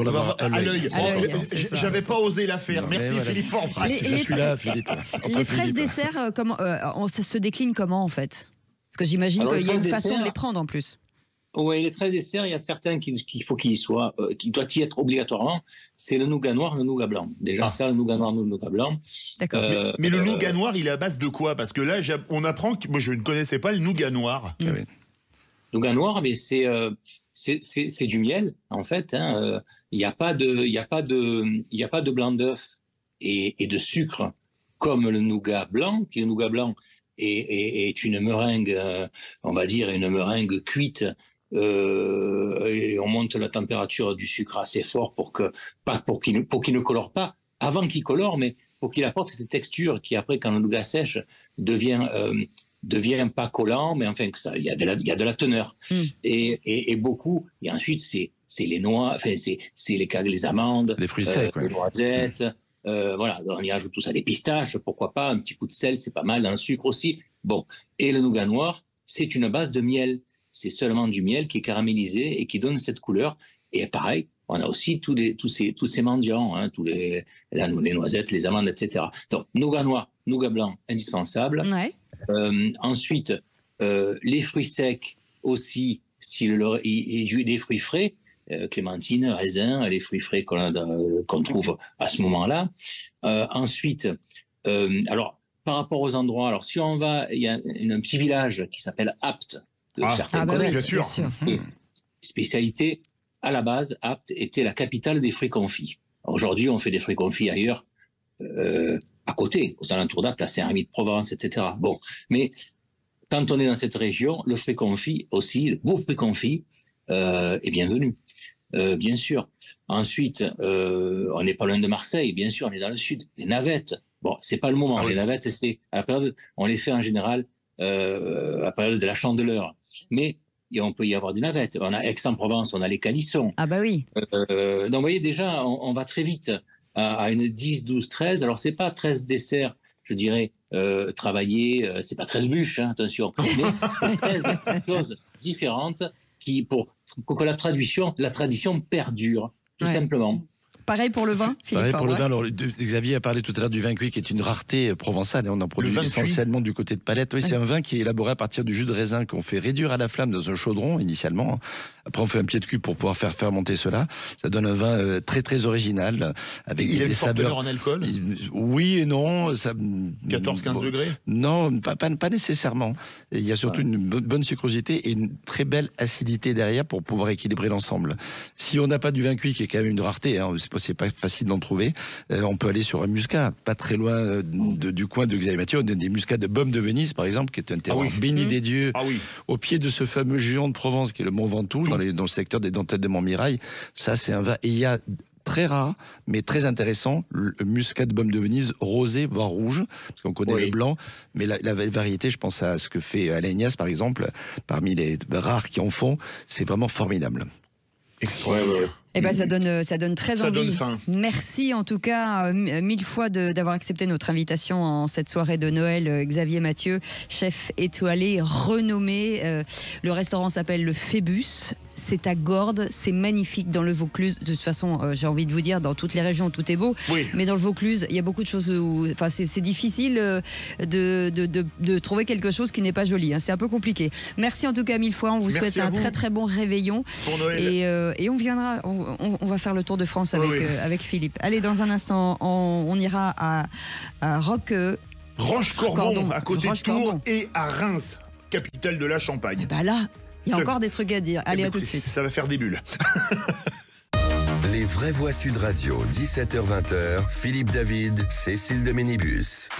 l'avoir à l'œil. J'avais pas osé la faire. Merci Philippe Forbrac. Les 13 desserts, ça se décline comment en fait? Parce que j'imagine qu'il y a une façon de les prendre en plus. Oui, les 13 desserts, il y a certains qu'il faut qu'ils soient, qui doit y être obligatoirement. C'est le nougat noir, le nougat blanc. Déjà, ça, le nougat noir, le nougat blanc. D'accord. Mais le nougat noir, il est à base de quoi? Parce que là, on apprend que moi, je ne connaissais pas le nougat noir. Oui. Nougat noir, mais c'est du miel, en fait. Il n'y a pas de blanc d'œuf et de sucre comme le nougat blanc, qui le nougat blanc est une meringue, on va dire, une meringue cuite. Et on monte la température du sucre assez fort pour qu'il ne colore pas avant qu'il colore, mais pour qu'il apporte cette texture qui après, quand le nougat sèche, devient pas collant, mais enfin il y a de la teneur. Et beaucoup. Et ensuite c'est les noix, enfin c'est les amandes, les fruits secs, les noisettes. Voilà, on y ajoute tout ça, des pistaches, pourquoi pas, un petit coup de sel, c'est pas mal, dans le sucre aussi. Bon, et le nougat noir, c'est une base de miel. C'est seulement du miel qui est caramélisé et qui donne cette couleur. Et pareil, on a aussi tous ces mendiants, les noisettes, les amandes, etc. Donc, nougat noir, nougat blanc, indispensable. Ouais. Ensuite, les fruits secs, aussi des fruits frais, clémentine, raisin, les fruits frais qu'on trouve à ce moment-là. Ensuite, alors par rapport aux endroits, alors si on va, il y a un petit village qui s'appelle Apt, certains connaissent, bien sûr. Spécialité à la base, Apt était la capitale des fruits confits. Aujourd'hui, on fait des fruits confits ailleurs, à côté, aux alentours d'Apt, à Saint-Rémy-de-Provence, etc. Bon, mais quand on est dans cette région, le fruit confit aussi, le beau fruit confit, est bienvenu, bien sûr. Ensuite, on n'est pas loin de Marseille, bien sûr, on est dans le sud. Les navettes, bon, c'est pas le moment. Les navettes, c'est à la période, on les fait en général à la période de la Chandeleur. Mais on peut y avoir des navettes. On a Aix-en-Provence, on a les calissons. Ah bah oui. Donc vous voyez, déjà, on va très vite à une 10, 12, 13. Alors c'est pas 13 desserts, je dirais, travaillés, c'est pas 13 bûches, hein, attention, mais 13 choses différentes pour que la tradition perdure, tout simplement. Pareil pour le vin, Philippe. Pareil pour le vin. Alors, Xavier a parlé tout à l'heure du vin cuit, qui est une rareté provençale, et on en produit essentiellement du côté de Palette. Oui, c'est un vin qui est élaboré à partir du jus de raisin qu'on fait réduire à la flamme dans un chaudron initialement. Après, on fait un pied de cul pour pouvoir faire fermenter cela. Ça donne un vin très très original, avec des saveurs en alcool. Oui et non. 14-15 degrés. Non, pas nécessairement. Il y a surtout une bonne sucrosité et une très belle acidité derrière pour pouvoir équilibrer l'ensemble. Si on n'a pas du vin cuit, qui est quand même une rareté, hein, c'est pas facile d'en trouver, on peut aller sur un muscat, pas très loin du coin de Xavier Mathieu. On a des muscats de Baume de Venise, par exemple, qui est un terroir béni des dieux, au pied de ce fameux géant de Provence qui est le Mont Ventoux, dans le secteur des dentelles de Montmirail. Ça, c'est un vin. Et il y a très rare, mais très intéressant, le muscat de Baume de Venise rosé, voire rouge, parce qu'on connaît le blanc, mais la variété, je pense à ce que fait Alain Ignace, par exemple, parmi les rares qui en font, c'est vraiment formidable. Eh ben, ça donne très envie. Merci en tout cas mille fois d'avoir accepté notre invitation en cette soirée de Noël, Xavier Mathieu, chef étoilé renommé. Le restaurant s'appelle le Phébus. C'est à Gordes, c'est magnifique dans le Vaucluse. De toute façon, j'ai envie de vous dire, dans toutes les régions, tout est beau. Mais dans le Vaucluse, il y a beaucoup de choses où, enfin, c'est difficile de trouver quelque chose qui n'est pas joli. Hein. C'est un peu compliqué. Merci en tout cas mille fois. On vous souhaite un très très bon réveillon. Pour Noël. Et on viendra. On va faire le tour de France avec Philippe. Allez, dans un instant, on ira à Rochecorbon, à côté de Tours, et à Reims, capitale de la Champagne. Bah là, il y a encore des trucs à dire. Allez, à tout de suite. Ça va faire des bulles. Les vraies voix Sud Radio, 17h-20h, Philippe David, Cécile de Ménibus.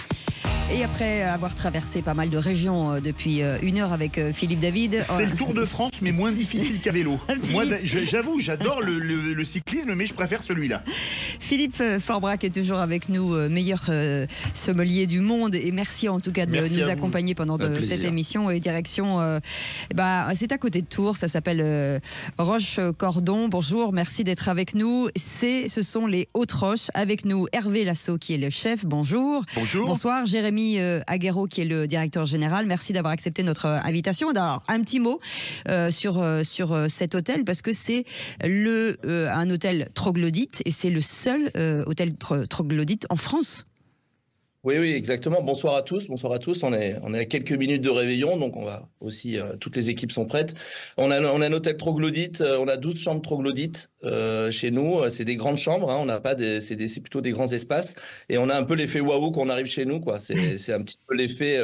Et après avoir traversé pas mal de régions depuis une heure avec Philippe David... C'est le Tour de France, mais moins difficile qu'à vélo. Moi, j'avoue, j'adore le cyclisme, mais je préfère celui-là. Philippe Forbrac est toujours avec nous, meilleur sommelier du monde. Et merci en tout cas de nous accompagner pendant cette émission. Et direction, c'est à côté de Tours, ça s'appelle Rochecorbon. Bonjour, merci d'être avec nous. Ce sont les Hautes-Roches. Avec nous, Hervé Lasso, qui est le chef. Bonjour. Bonjour. Bonsoir, Jérémy Aguero, qui est le directeur général. Merci d'avoir accepté notre invitation. Alors, un petit mot sur cet hôtel, parce que c'est un hôtel troglodyte, et c'est le seul hôtel troglodyte en France. Oui, exactement. Bonsoir à tous. On est à quelques minutes de réveillon, donc on va aussi, toutes les équipes sont prêtes. On a un hôtel troglodyte, on a 12 chambres troglodytes chez nous. C'est des grandes chambres, hein, on n'a pas c'est plutôt des grands espaces, et on a un peu l'effet waouh quand on arrive chez nous, quoi. C'est un petit peu l'effet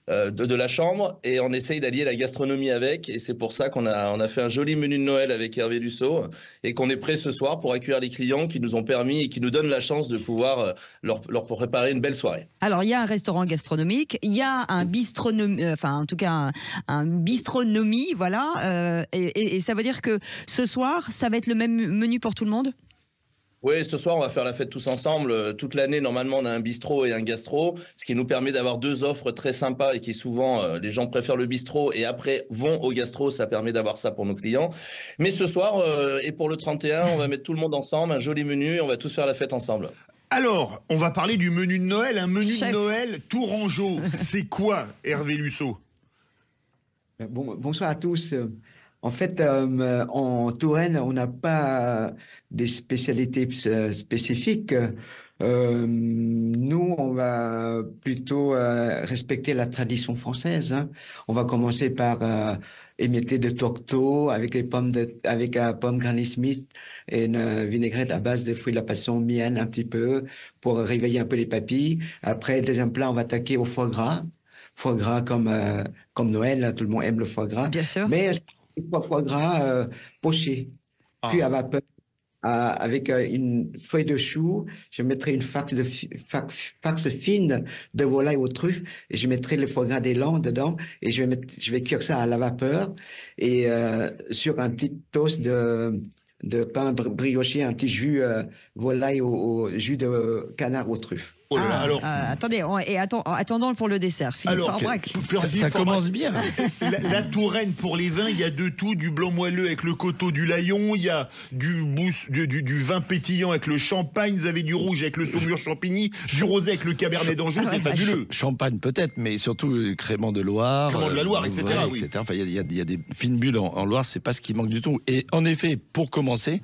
de la chambre, et on essaye d'allier la gastronomie avec, et c'est pour ça qu'on a fait un joli menu de Noël avec Hervé Lusso, et qu'on est prêt ce soir pour accueillir les clients qui nous ont permis et qui nous donnent la chance de pouvoir leur préparer une belle soirée. Alors, il y a un restaurant gastronomique, il y a un bistronomie, un bistronomie, voilà, et ça veut dire que ce soir, ça va être le même menu pour tout le monde ? Oui, ce soir, on va faire la fête tous ensemble. Toute l'année, normalement, on a un bistrot et un gastro, ce qui nous permet d'avoir deux offres très sympas, et qui souvent, les gens préfèrent le bistrot et après vont au gastro. Ça permet d'avoir ça pour nos clients. Mais ce soir, et pour le 31, on va mettre tout le monde ensemble, un joli menu, et on va tous faire la fête ensemble. Alors, on va parler du menu de Noël. Un menu de Noël tourangeau. C'est quoi, Hervé Lusso ? Bonsoir à tous. En fait, en Touraine, on n'a pas des spécialités spécifiques. Nous, on va plutôt respecter la tradition française. Hein. On va commencer par émietté de tourteau avec pomme Granny Smith et une vinaigrette à base de fruits de la passion, miel un petit peu pour réveiller un peu les papilles. Après, deuxième plat, on va attaquer au foie gras. Foie gras comme Noël, là, tout le monde aime le foie gras. Bien sûr. Mais foie gras poché, puis à vapeur. Avec une feuille de chou, je mettrai une farce fine de volaille aux truffes et je mettrai le foie gras d'élan dedans et je vais cuire ça à la vapeur et sur un petit toast de pain brioché, un petit jus volaille au jus de canard aux truffes. Oh là là, alors, attendez, attendons pour le dessert. Philippe Forbrac. Ça commence bien. La Touraine, pour les vins, il y a de tout, du blanc moelleux avec le coteau du Layon, il y a du vin pétillant avec le champagne, vous avez du rouge avec le saumur champigny, du rosé avec le cabernet d'Anjou, c'est fabuleux. Champagne peut-être, mais surtout crément de Loire. Crément de la Loire, etc. Ouais, oui. Enfin, il y a des fines bulles en Loire, c'est pas ce qui manque du tout. Et en effet, pour commencer,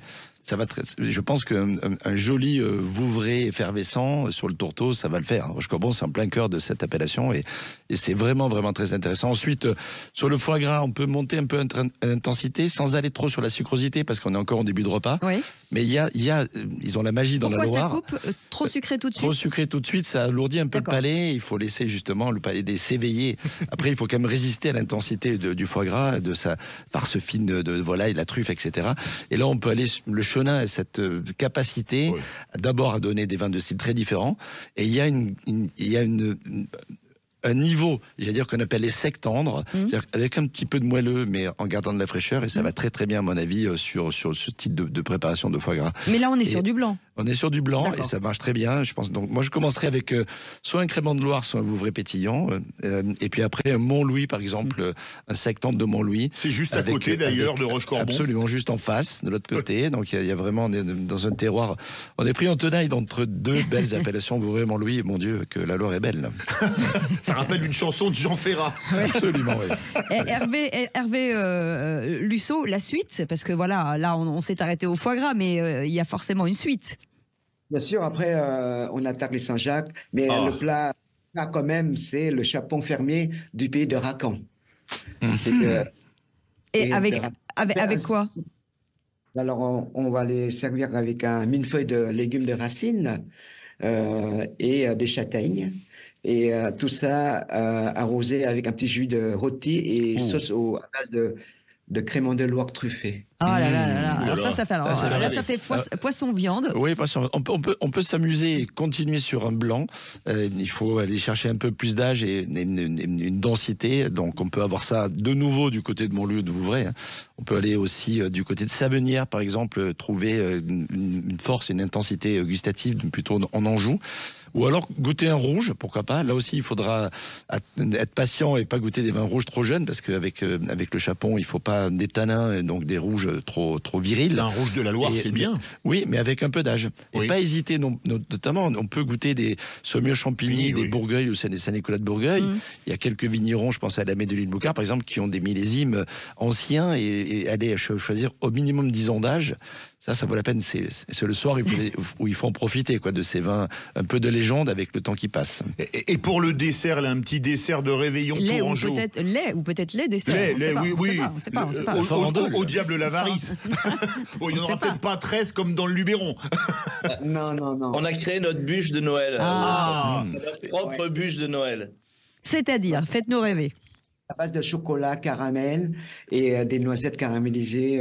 je pense qu'un joli Vouvray effervescent sur le tourteau, ça va le faire. Roche-Corbon, c'est en plein cœur de cette appellation et c'est vraiment, vraiment très intéressant. Ensuite, sur le foie gras, on peut monter un peu l'intensité sans aller trop sur la sucrosité parce qu'on est encore au début de repas. Oui. Mais ils ont la magie dans la Loire. Pourquoi ça coupe trop sucré tout de suite? Trop sucré tout de suite, ça alourdit un peu le palais. Il faut laisser justement le palais s'éveiller. Après, il faut quand même résister à l'intensité du foie gras, de sa farce fine de volaille, la truffe, etc. Et là, on peut aller le Chenin a cette capacité d'abord à donner des vins de style très différents et il y a un niveau, j'allais dire qu'on appelle les secs tendres, c'est-à-dire avec un petit peu de moelleux mais en gardant de la fraîcheur et ça va très très bien à mon avis sur ce type de préparation de foie gras. Mais là on est sur du blanc. On est sur du blanc et ça marche très bien, je pense. Donc moi je commencerai avec soit un crément de Loire, soit un Vouvray pétillant et puis après un Montlouis par exemple, un sec tendre de Montlouis. C'est juste à côté d'ailleurs de Roche-Corbon. Absolument, juste en face, de l'autre côté. Donc il y a vraiment, on est dans un terroir, on est pris en tenaille entre deux belles appellations, Vouvray et Montlouis, et mon Dieu que la Loire est belle. Ça rappelle une chanson de Jean Ferrat. Absolument, oui. Hervé Lusso, la suite, parce que voilà, là on s'est arrêté au foie gras, mais il y a forcément une suite. Bien sûr, après on attaque les Saint-Jacques, mais le plat quand même, c'est le chapon fermier du pays de Racan. Et avec quoi? Alors on va les servir avec un millefeuille de légumes de racines et des châtaignes. Et tout ça arrosé avec un petit jus de rôti et sauce à base de crément de Loire truffé. Oh là là là là. Alors ça fait ça fait poisson viande. Oui, poisson. On peut s'amuser et continuer sur un blanc. Il faut aller chercher un peu plus d'âge et une densité. Donc on peut avoir ça de nouveau du côté de Montlouis de Vouvray. On peut aller aussi du côté de Savenière par exemple, trouver une force et une intensité gustative plutôt en Anjou. Ou alors goûter un rouge, pourquoi pas. Là aussi, il faudra être patient et pas goûter des vins rouges trop jeunes, parce qu'avec le chapon, il faut pas des tanins, donc des rouges trop virils. Un rouge de la Loire, c'est bien. Oui, mais avec un peu d'âge. Et pas hésiter, notamment, on peut goûter des saumures champigny, des Bourgueil ou des Saint-Nicolas de Bourgueil. Il y a quelques vignerons, je pense à la Médeline Boucard, par exemple, qui ont des millésimes anciens et aller choisir au minimum 10 ans d'âge. Ça vaut la peine. C'est le soir où il faut en profiter, quoi, de ces vins un peu de légende avec le temps qui passe. Et pour le dessert, là, un petit dessert de réveillon tourangeau. Ou peut-être lait dessert. Oui. On sait pas. Au diable l'avarice. Il n'y en aura peut-être pas 13 comme dans le Luberon. Non. On a créé notre bûche de Noël. Notre propre bûche de Noël. C'est-à-dire, faites-nous rêver. À base de chocolat, caramel et des noisettes caramélisées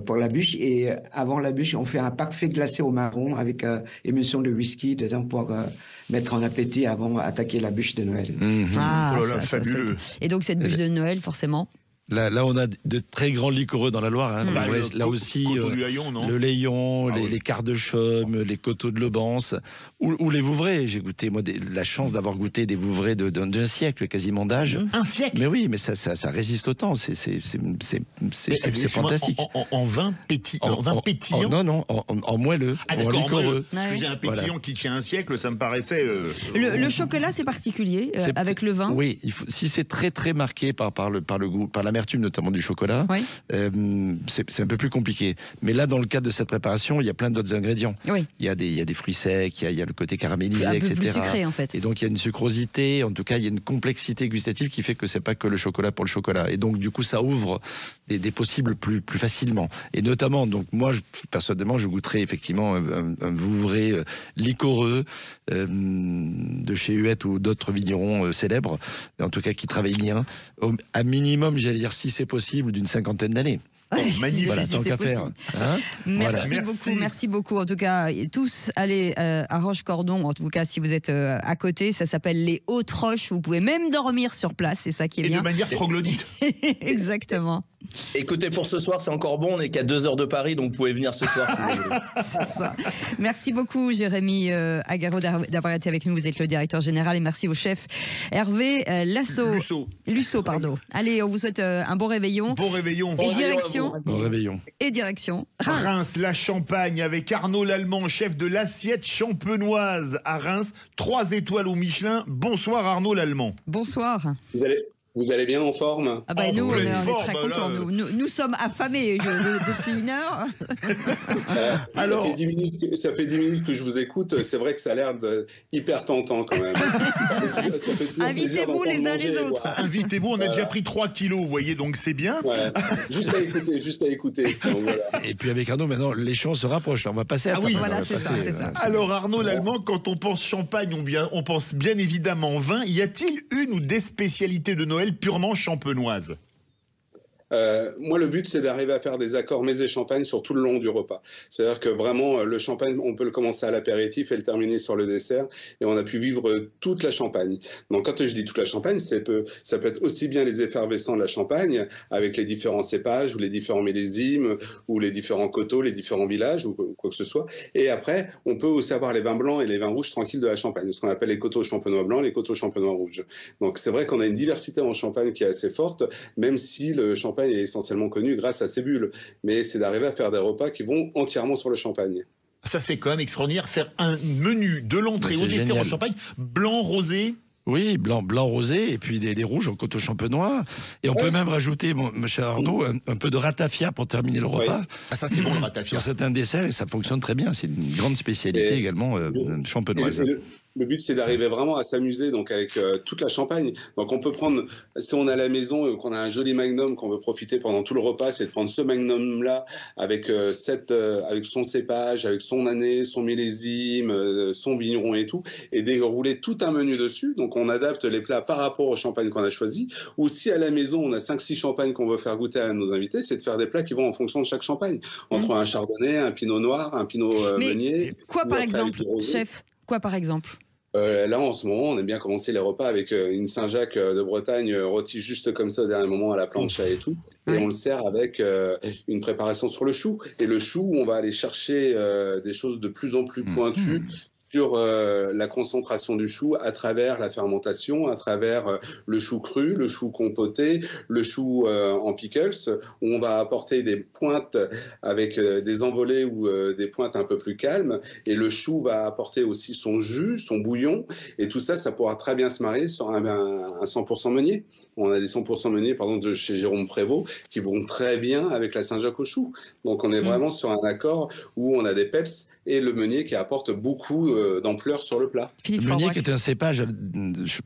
pour la bûche. Et avant la bûche, on fait un parfait glacé au marron avec émulsion de whisky dedans pour mettre en appétit avant d'attaquer la bûche de Noël. Fabuleux. Et donc cette bûche de Noël, forcément. Là, on a de très grands liquoreux dans la Loire. Là aussi, le Layon, les quarts de Chaume, les coteaux de Lebance, ou les Vouvray. J'ai goûté, moi, la chance d'avoir goûté des Vouvray d'un siècle quasiment d'âge. Un siècle. Mais oui, mais ça résiste au temps. C'est fantastique. En vin pétillant. En moelleux, en liquoreux. J'ai un pétillant qui tient un siècle, ça me paraissait. Le chocolat, c'est particulier avec le vin. Oui, si c'est très très marqué par le goût, par la l'amertume, notamment du chocolat, Oui. c'est un peu plus compliqué. Mais là, dans le cadre de cette préparation, il y a plein d'autres ingrédients. Oui. Il y a des fruits secs, il y a le côté caramélisé, Un peu etc. plus sucré, en fait. Et donc, il y a une sucrosité, en tout cas, il y a une complexité gustative qui fait que c'est pas que le chocolat pour le chocolat. Et donc, du coup, ça ouvre des possibles plus facilement. Et notamment, donc, moi, personnellement, je goûterais effectivement un Vouvray liquoreux de chez Huette ou d'autres vignerons célèbres, en tout cas qui travaillent bien, à minimum, j'allais dire, si c'est possible, d'une 50aine d'années. Magnifique. Voilà, Si tant c'est qu'à faire. possible. Hein, Merci Voilà. beaucoup, merci beaucoup. En tout cas, tous allez à Roche-Cordon, en tout cas si vous êtes à côté, ça s'appelle les Hautes Roches. Vous pouvez même dormir sur place, c'est ça qui est Et bien. de manière troglodyte. Exactement. Écoutez, pour ce soir, c'est encore bon. On n'est qu'à 2 heures de Paris, donc vous pouvez venir ce soir si vous voulez. C'est ça. Merci beaucoup, Jérémy Agaro, d'avoir été avec nous. Vous êtes le directeur général et merci au chef Hervé Lusso, pardon. Allez, on vous souhaite un bon réveillon. Bon réveillon. Et direction. Bon réveillon. Et direction Reims. Reims, la Champagne, avec Arnaud Lallemand, chef de l'assiette champenoise à Reims. 3 étoiles au Michelin. Bonsoir Arnaud Lallemand. Bonsoir. Vous allez bien, en forme? Ah bah Oh, nous, on pleine est forme, très là. contents. Nous sommes affamés depuis une heure. Alors, ça fait 10 minutes que je vous écoute. C'est vrai que ça a l'air hyper tentant quand même. Invitez-vous les uns les autres. invitez-vous, on a déjà pris 3 kilos, vous voyez, donc c'est bien. Ouais. Juste à écouter. Donc, voilà. Et puis avec Arnaud, maintenant, l'échéance se rapproche. On va passer à Ah oui. Voilà, on va c'est ça, passer, c'est ça. Alors Arnaud Lallemand, quand on pense champagne, on pense bien évidemment vin. Y a-t-il une ou des spécialités de Noël purement champenoises? Moi, le but, c'est d'arriver à faire des accords mets et champagne sur tout le long du repas. C'est-à-dire que vraiment, le champagne, on peut le commencer à l'apéritif et le terminer sur le dessert. Et on a pu vivre toute la Champagne. Donc, quand je dis toute la Champagne, ça peut être aussi bien les effervescents de la Champagne, avec les différents cépages, ou les différents millésimes, ou les différents coteaux, les différents villages, ou quoi que ce soit. Et après, on peut aussi avoir les vins blancs et les vins rouges tranquilles de la Champagne, ce qu'on appelle les coteaux champenois blancs, les coteaux champenois rouges. Donc, c'est vrai qu'on a une diversité en Champagne qui est assez forte, même si le champagne est essentiellement connu grâce à ses bulles. Mais c'est d'arriver à faire des repas qui vont entièrement sur le champagne. Ça, c'est quand même extraordinaire, faire un menu de l'entrée au dessert en champagne, blanc, rosé. Oui, blanc rosé, et puis des rouges en coteau champenois. Et on peut même rajouter, mon cher Arnaud, un peu de ratafia pour terminer le repas. Ah, ça, c'est bon, le ratafia. Sur certains desserts, et ça fonctionne très bien. C'est une grande spécialité également champenoise. Le but, c'est d'arriver vraiment à s'amuser donc avec toute la Champagne. Donc, on peut prendre, si on est à la maison et qu'on a un joli magnum qu'on veut profiter pendant tout le repas, c'est de prendre ce magnum-là avec avec son cépage, avec son année, son millésime, son vigneron et tout, et dérouler tout un menu dessus. Donc, on adapte les plats par rapport au champagne qu'on a choisi. Ou si à la maison, on a 5-6 champagnes qu'on veut faire goûter à nos invités, c'est de faire des plats qui vont en fonction de chaque champagne. Entre un chardonnay, un pinot noir, un pinot meunier. Quoi par exemple, chef? Quoi par exemple? Là, en ce moment, on aime bien commencer les repas avec une Saint-Jacques de Bretagne rôtie juste comme ça au dernier moment à la plancha et tout. Et on le sert avec une préparation sur le chou. Et le chou, on va aller chercher des choses de plus en plus pointues sur la concentration du chou à travers la fermentation, à travers le chou cru, le chou compoté, le chou en pickles, où on va apporter des pointes avec des envolées ou des pointes un peu plus calmes. Et le chou va apporter aussi son jus, son bouillon. Et tout ça, ça pourra très bien se marier sur un 100% meunier. On a des 100% meuniers, par exemple, de chez Jérôme Prévost, qui vont très bien avec la Saint-Jacques au chou. Donc, on est vraiment sur un accord où on a des peps et le meunier qui apporte beaucoup d'ampleur sur le plat. Le meunier qui est un cépage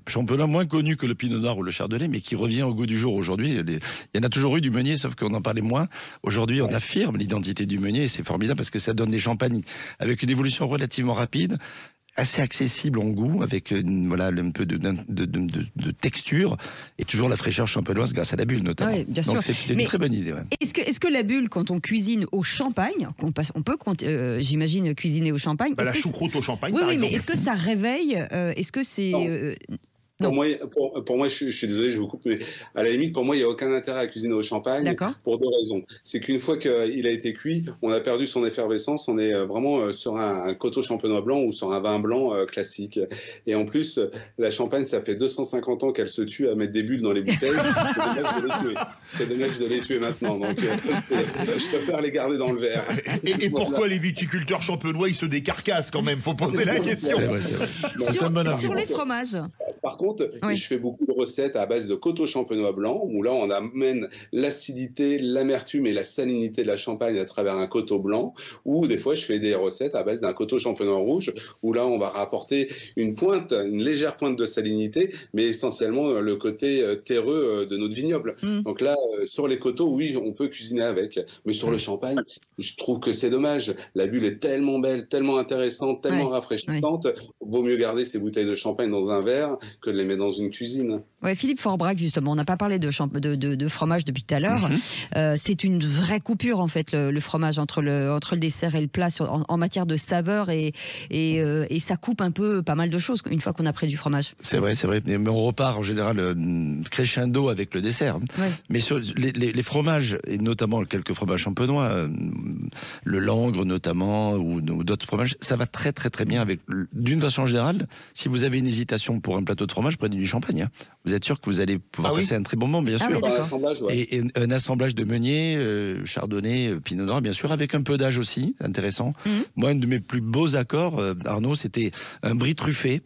champenois moins connu que le pinot noir ou le chardonnay, mais qui revient au goût du jour aujourd'hui. Il y en a toujours eu du meunier, sauf qu'on en parlait moins. Aujourd'hui, on affirme l'identité du meunier et c'est formidable parce que ça donne des champagnes avec une évolution relativement rapide, assez accessible en goût, avec un peu de texture et toujours la fraîcheur champenoise grâce à la bulle notamment. Oui, bien Donc sûr. c'est une très bonne idée. Ouais. Est-ce que la bulle, quand on cuisine au champagne, on peut, j'imagine, cuisiner au champagne. La choucroute au champagne, oui, par exemple. Mais est-ce que ça réveille Est-ce que c'est Pour moi, je suis désolé, je vous coupe, mais à la limite, pour moi, il n'y a aucun intérêt à cuisiner au champagne pour 2 raisons. C'est qu'une fois qu'il a été cuit, on a perdu son effervescence, on est vraiment sur un coteau champenois blanc ou sur un vin blanc classique. Et en plus, la Champagne, ça fait 250 ans qu'elle se tue à mettre des bulles dans les bouteilles. C'est dommage de les tuer maintenant. Donc, je préfère les garder dans le verre. Et pourquoi les viticulteurs champenois, ils se décarcassent quand même? Faut poser la question. C'est vrai. Sur les fromages. Par contre, je fais beaucoup de recettes à base de coteaux champenois blancs, où là, on amène l'acidité, l'amertume et la salinité de la Champagne à travers un coteau blanc, ou des fois, je fais des recettes à base d'un coteau champenois rouge, où là, on va rapporter une légère pointe de salinité, mais essentiellement le côté terreux de notre vignoble. Donc là, sur les coteaux, oui, on peut cuisiner avec, mais sur le champagne, je trouve que c'est dommage. La bulle est tellement belle, tellement intéressante, tellement rafraîchissante. Vaut mieux garder ces bouteilles de champagne dans un verre que de les mettre dans une cuisine. Ouais, Philippe Forbrac, justement, on n'a pas parlé de fromage depuis tout à l'heure. C'est une vraie coupure, en fait, le fromage entre le dessert et le plat en matière de saveur et ça coupe un peu pas mal de choses une fois qu'on a pris du fromage. C'est vrai. Mais on repart en général crescendo avec le dessert. Ouais. Mais sur les fromages, et notamment quelques fromages champenois, le langre notamment, ou d'autres fromages, ça va très très très bien avec. D'une façon générale, si vous avez une hésitation pour un plateau de fromage, prenez du champagne. Vous êtes sûr que vous allez pouvoir passer un très bon moment, bien sûr. Oui, et un assemblage de meunier, chardonnay, pinot noir, bien sûr, avec un peu d'âge aussi, intéressant. Moi, un de mes plus beaux accords, Arnaud, c'était un brie truffé,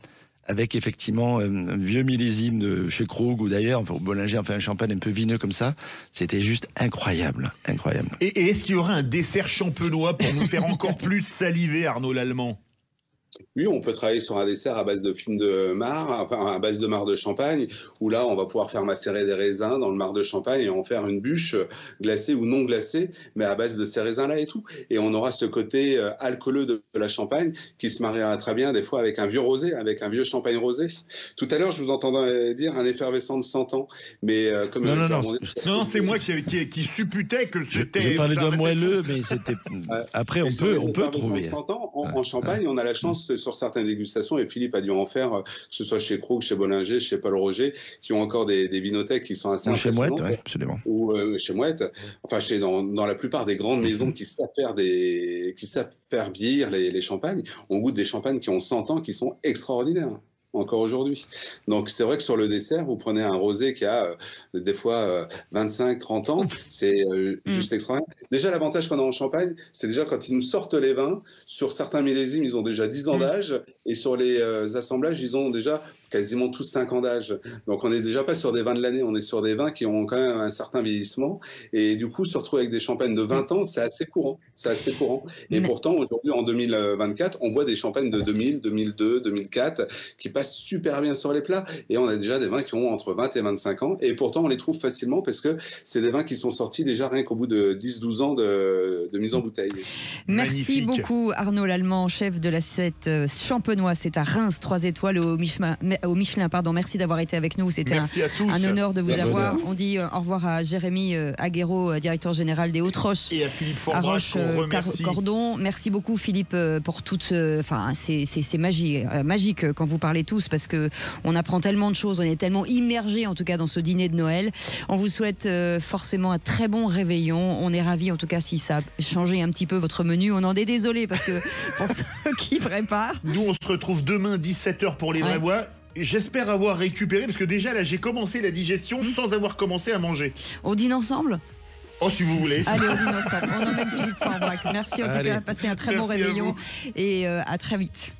avec effectivement un vieux millésime de chez Krug ou d'ailleurs, au Bollinger, un champagne un peu vineux comme ça. C'était juste incroyable. Et est-ce qu'il y aura un dessert champenois pour nous faire encore plus saliver, Arnaud Lallemand ? Oui, on peut travailler sur un dessert à base de fine de marc, enfin à base de marc de champagne, où là, on va pouvoir faire macérer des raisins dans le marc de champagne et en faire une bûche glacée ou non glacée, mais à base de ces raisins-là et tout. Et on aura ce côté alcooleux de la champagne qui se mariera très bien des fois avec un vieux rosé, avec un vieux champagne rosé. Tout à l'heure, je vous entendais dire un effervescent de 100 ans, mais comme... Non, c'est moi qui supputais que c'était... Je parlais d'un moelleux, mais c'était... Après, on peut trouver. 100 ans, en Champagne, on a la chance sur certaines dégustations, et Philippe a dû en faire, que ce soit chez Krug, chez Bollinger, chez Paul Roger, qui ont encore des vinothèques qui sont assez impressionnantes. Chez Mouette, absolument. Ou chez Mouette, enfin dans la plupart des grandes maisons qui savent faire vieillir les champagnes, on goûte des champagnes qui ont 100 ans, qui sont extraordinaires. Encore aujourd'hui. Donc c'est vrai que sur le dessert, vous prenez un rosé qui a des fois 25-30 ans, c'est juste extraordinaire. Déjà, l'avantage qu'on a en Champagne, c'est déjà quand ils nous sortent les vins, sur certains millésimes, ils ont déjà 10 ans d'âge, et sur les assemblages, ils ont déjà quasiment tous 5 ans d'âge. Donc on n'est déjà pas sur des vins de l'année, on est sur des vins qui ont quand même un certain vieillissement, et du coup, se retrouver avec des champagnes de 20 ans, c'est assez courant. Et pourtant, aujourd'hui, en 2024, on boit des champagnes de 2000, 2002, 2004, qui passent super bien sur les plats, et on a déjà des vins qui ont entre 20 et 25 ans, et pourtant on les trouve facilement parce que c'est des vins qui sont sortis déjà rien qu'au bout de 10-12 ans de mise en bouteille. Merci beaucoup Arnaud Lallemand, chef de l'assiette champenois, c'est à Reims, 3 étoiles au Michelin. Merci d'avoir été avec nous, c'était un honneur de vous avoir. On dit au revoir à Jérémy Aguero, directeur général des Hautes-Roches, et à Philippe Forbrac, Cordon. Merci beaucoup Philippe pour toute c'est magique quand vous parlez tous, parce que on apprend tellement de choses, on est tellement immergés en tout cas dans ce dîner de Noël. On vous souhaite forcément un très bon réveillon. On est ravis en tout cas si ça a changé un petit peu votre menu. On en est désolé parce que pour ceux qui préparent. Nous on se retrouve demain 17h pour les vraies voix. J'espère avoir récupéré, parce que déjà là j'ai commencé la digestion sans avoir commencé à manger. On dîne ensemble ? Oh, si vous voulez. Allez, on dîne ensemble. On emmène Philippe Forbrac. Merci en tout cas, passez un très bon réveillon et à très vite.